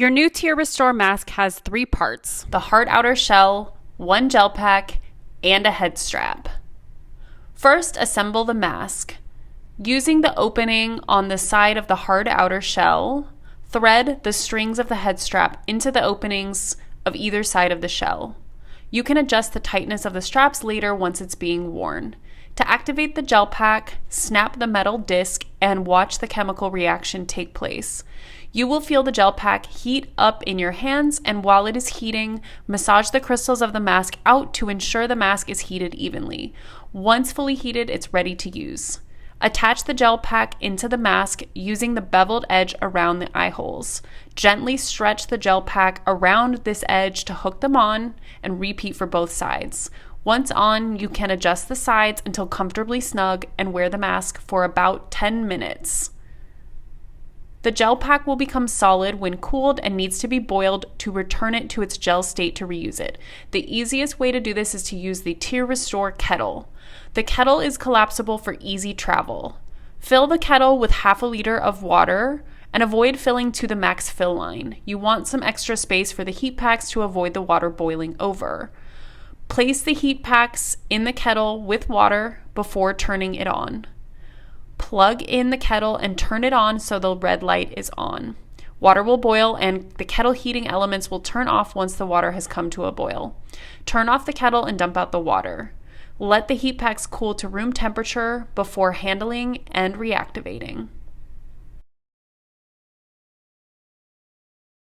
Your new TearRestore mask has 3 parts: the hard outer shell, 1 gel pack, and a head strap. First, assemble the mask. Using the opening on the side of the hard outer shell, thread the strings of the head strap into the openings of either side of the shell. You can adjust the tightness of the straps later once it's being worn. To activate the gel pack, snap the metal disc and watch the chemical reaction take place. You will feel the gel pack heat up in your hands, and while it is heating, massage the crystals of the mask out to ensure the mask is heated evenly. Once fully heated, it's ready to use. Attach the gel pack into the mask using the beveled edge around the eye holes. Gently stretch the gel pack around this edge to hook them on, and repeat for both sides. Once on, you can adjust the sides until comfortably snug and wear the mask for about 10 minutes. The gel pack will become solid when cooled and needs to be boiled to return it to its gel state to reuse it. The easiest way to do this is to use the TearRestore kettle. The kettle is collapsible for easy travel. Fill the kettle with half a liter of water and avoid filling to the max fill line. You want some extra space for the heat packs to avoid the water boiling over. Place the heat packs in the kettle with water before turning it on. Plug in the kettle and turn it on so the red light is on. Water will boil and the kettle heating elements will turn off once the water has come to a boil. Turn off the kettle and dump out the water. Let the heat packs cool to room temperature before handling and reactivating.